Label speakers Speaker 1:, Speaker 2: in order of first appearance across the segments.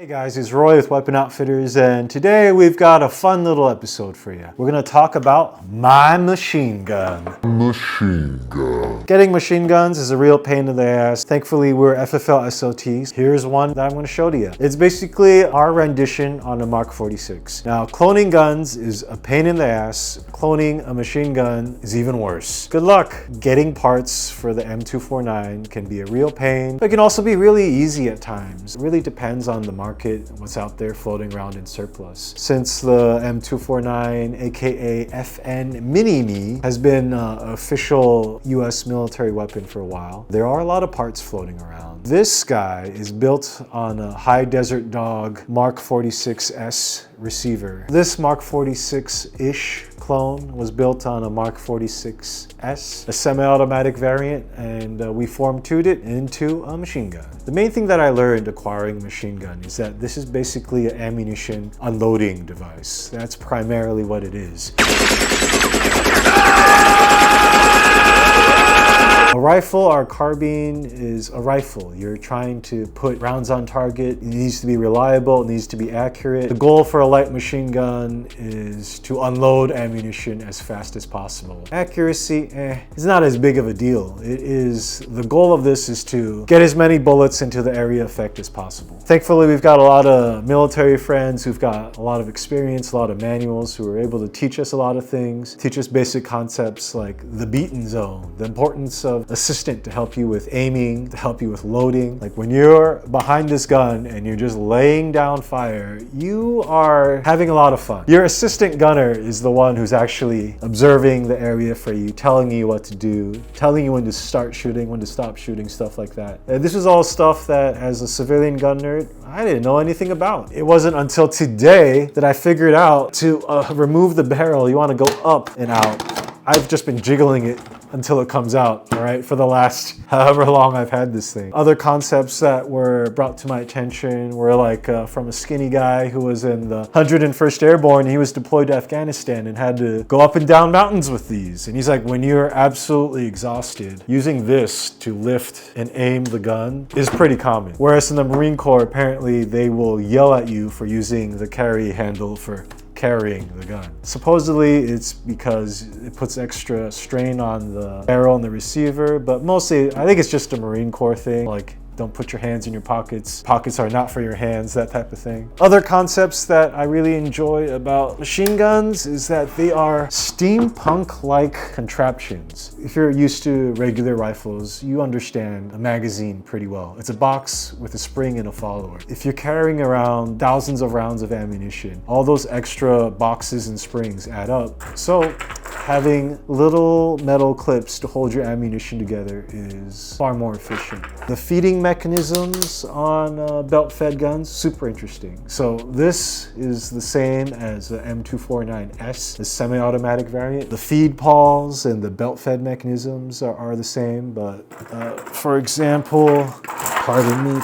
Speaker 1: Hey guys, it's Roy with Weapon Outfitters, and today we've got a fun little episode for you. We're going to talk about my machine gun. Getting machine guns is a real pain in the ass. Thankfully, we're FFL SLTs. Here's one that I'm going to show to you. It's basically our rendition on a Mk46. Now, cloning guns is a pain in the ass. Cloning a machine gun is even worse. Good luck. Getting parts for the M249 can be a real pain, but it can also be really easy at times. It really depends on the market, what's out there floating around in surplus. Since the M249, aka FN MINIMI, has been an official US military weapon for a while, there are a lot of parts floating around. This guy is built on a High Desert Dog Mk46S receiver. This Mk46-ish clone was built on a Mk46S, a semi-automatic variant, and we Form 2'd it into a machine gun. The main thing that I learned acquiring a machine gun is that this is basically an ammunition unloading device. That's primarily what it is. A rifle or carbine is a rifle. You're trying to put rounds on target. It needs to be reliable, it needs to be accurate. The goal for a light machine gun is to unload ammunition as fast as possible. Accuracy, it's not as big of a deal. The goal of this is to get as many bullets into the area effect as possible. Thankfully, we've got a lot of military friends who've got a lot of experience, a lot of manuals, who are able to teach us a lot of things, teach us basic concepts like the beaten zone, the importance of assistant to help you with aiming, to help you with loading. Like when you're behind this gun and you're just laying down fire, you are having a lot of fun. Your assistant gunner is the one who's actually observing the area for you, telling you what to do, telling you when to start shooting, when to stop shooting, stuff like that. And this is all stuff that as a civilian gun nerd, I didn't know anything about. It wasn't until today that I figured out to remove the barrel, you want to go up and out. I've just been jiggling it until it comes out, all right, for the last however long I've had this thing. Other concepts that were brought to my attention were like from a skinny guy who was in the 101st Airborne. He was deployed to Afghanistan and had to go up and down mountains with these. And he's like, when you're absolutely exhausted, using this to lift and aim the gun is pretty common. Whereas in the Marine Corps, apparently they will yell at you for using the carry handle for carrying the gun. Supposedly it's because it puts extra strain on the barrel and the receiver, but mostly I think it's just a Marine Corps thing, like don't put your hands in your pockets. Pockets are not for your hands, that type of thing. Other concepts that I really enjoy about machine guns is that they are steampunk-like contraptions. If you're used to regular rifles, you understand a magazine pretty well. It's a box with a spring and a follower. If you're carrying around thousands of rounds of ammunition, all those extra boxes and springs add up. So having little metal clips to hold your ammunition together is far more efficient. The feeding mechanisms on belt-fed guns, super interesting. So this is the same as the M249S, the semi-automatic variant. The feed pawls and the belt-fed mechanisms are the same, but for example, pardon me,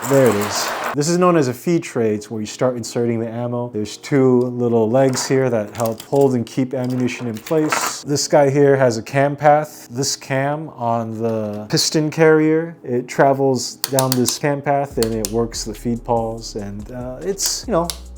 Speaker 1: there it is. This is known as a feed tray. It's where you start inserting the ammo. There's two little legs here that help hold and keep ammunition in place. This guy here has a cam path. This cam on the piston carrier, it travels down this cam path and it works the feed pawls. And it's,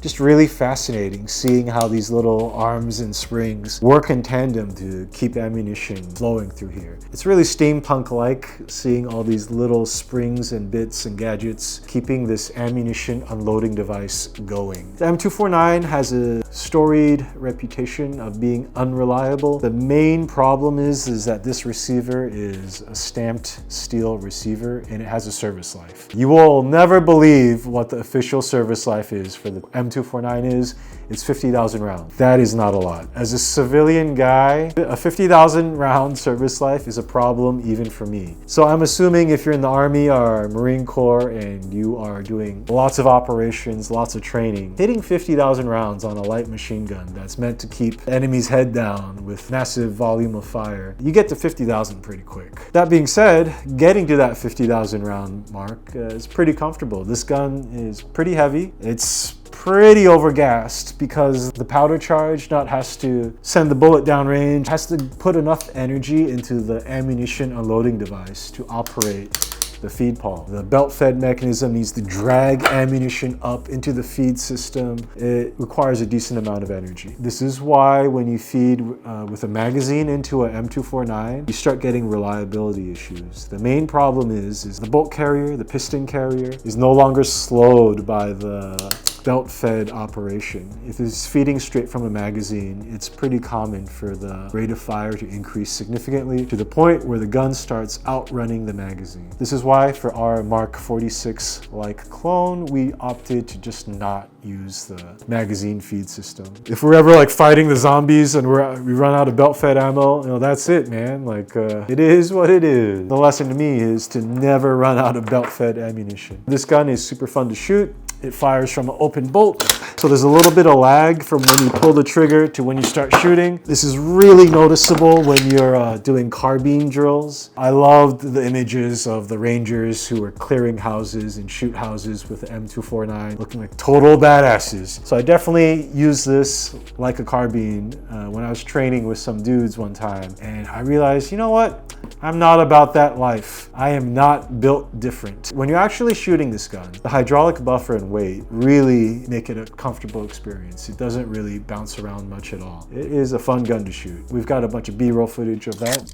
Speaker 1: just really fascinating seeing how these little arms and springs work in tandem to keep ammunition flowing through here. It's really steampunk-like seeing all these little springs and bits and gadgets keeping this ammunition unloading device going. The M249 has a storied reputation of being unreliable. The main problem is that this receiver is a stamped steel receiver and it has a service life. You will never believe what the official service life is for the M249 is. It's 50,000 rounds. That is not a lot. As a civilian guy, a 50,000 round service life is a problem even for me. So I'm assuming if you're in the Army or Marine Corps and you are doing lots of operations, lots of training, hitting 50,000 rounds on a light machine gun that's meant to keep the enemy's head down with massive volume of fire, you get to 50,000 pretty quick. That being said, getting to that 50,000 round mark is pretty comfortable. This gun is pretty heavy. It's pretty overgassed because the powder charge not has to send the bullet downrange, has to put enough energy into the ammunition unloading device to operate the feed pawl. The belt fed mechanism needs to drag ammunition up into the feed system. It requires a decent amount of energy. This is why when you feed with a magazine into a M249, you start getting reliability issues. The main problem is the bolt carrier, the piston carrier, is no longer slowed by the belt-fed operation. If it's feeding straight from a magazine, it's pretty common for the rate of fire to increase significantly to the point where the gun starts outrunning the magazine. This is why for our Mk46-like clone, we opted to just not use the magazine feed system. If we're ever like fighting the zombies and we run out of belt-fed ammo, you know, that's it, man. Like, it is what it is. The lesson to me is to never run out of belt-fed ammunition. This gun is super fun to shoot. It fires from an open bolt, so there's a little bit of lag from when you pull the trigger to when you start shooting. This is really noticeable when you're doing carbine drills. I loved the images of the Rangers who were clearing houses and shoot houses with the M249, looking like total badasses. So I definitely use this like a carbine when I was training with some dudes one time, and I realized, you know what? I'm not about that life. I am built different. When you're actually shooting this gun, the hydraulic buffer and weight really make it a comfortable experience. It doesn't really bounce around much at all. It is a fun gun to shoot. We've got a bunch of B-roll footage of that.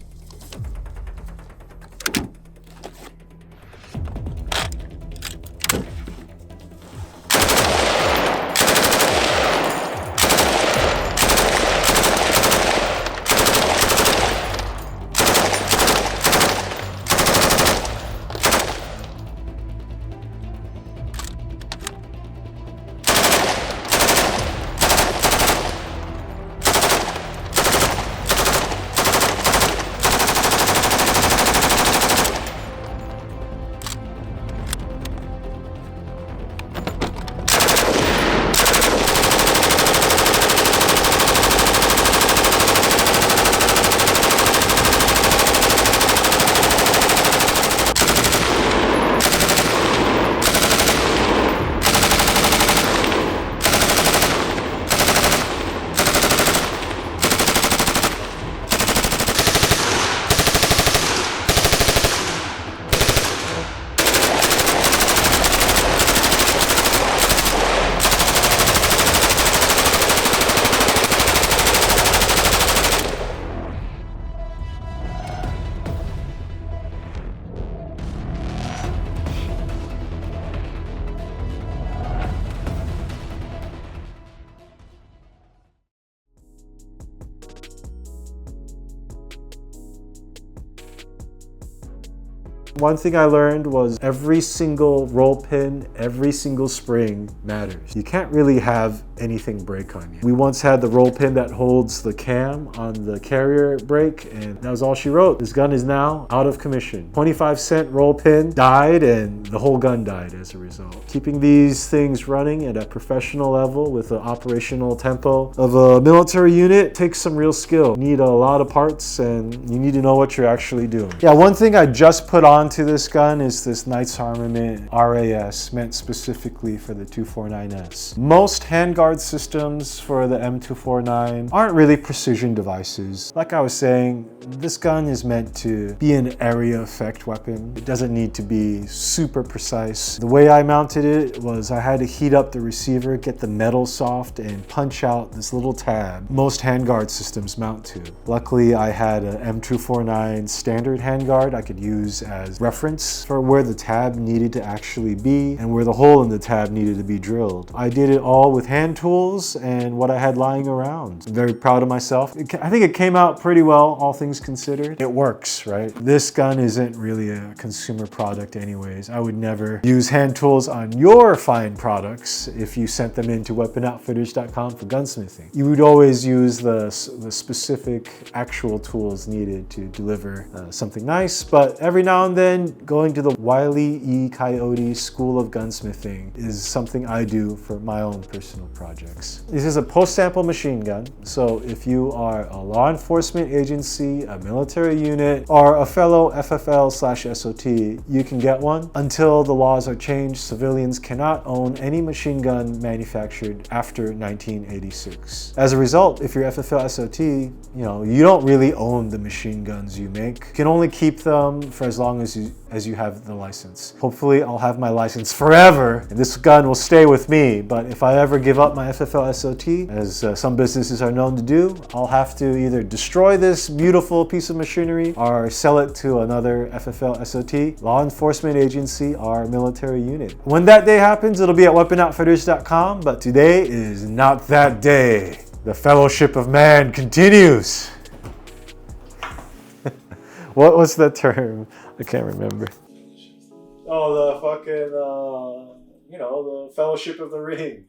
Speaker 1: One thing I learned was every single roll pin, every single spring matters. You can't really have anything break on you. We once had the roll pin that holds the cam on the carrier break, and that was all she wrote. This gun is now out of commission. 25-cent roll pin died, and the whole gun died as a result. Keeping these things running at a professional level with the operational tempo of a military unit takes some real skill. You need a lot of parts, and you need to know what you're actually doing. Yeah, one thing I just put onto this gun is this Knights Armament RAS, meant specifically for the 249S. Most handguard systems for the M249 aren't really precision devices. Like I was saying, this gun is meant to be an area effect weapon. It doesn't need to be super precise. The way I mounted it was I had to heat up the receiver, get the metal soft, and punch out this little tab most handguard systems mount to. Luckily, I had an M249 standard handguard I could use as reference for where the tab needed to actually be and where the hole in the tab needed to be drilled. I did it all with hand tools and what I had lying around. I'm very proud of myself. I think it came out pretty well, all things considered. It works, right? This gun isn't really a consumer product anyways. I would never use hand tools on your fine products if you sent them into weaponoutfitters.com for gunsmithing. You would always use the specific actual tools needed to deliver something nice, but every now and then going to the Wile E. Coyote School of Gunsmithing is something I do for my own personal pride. projects. This is a post-sample machine gun, so if you are a law enforcement agency, a military unit, or a fellow FFL/SOT, you can get one. Until the laws are changed, civilians cannot own any machine gun manufactured after 1986. As a result, if you're FFL/SOT, you don't really own the machine guns you make. You can only keep them for as long as you have the license. Hopefully I'll have my license forever and this gun will stay with me, but if I ever give up my FFL/SOT, as some businesses are known to do, I'll have to either destroy this beautiful piece of machinery or sell it to another FFL/SOT, law enforcement agency, or military unit. When that day happens, it'll be at weapon-outfitters.com, but today is not that day. The fellowship of man continues. What was the term? I can't remember. Oh, the fucking, the Fellowship of the Ring.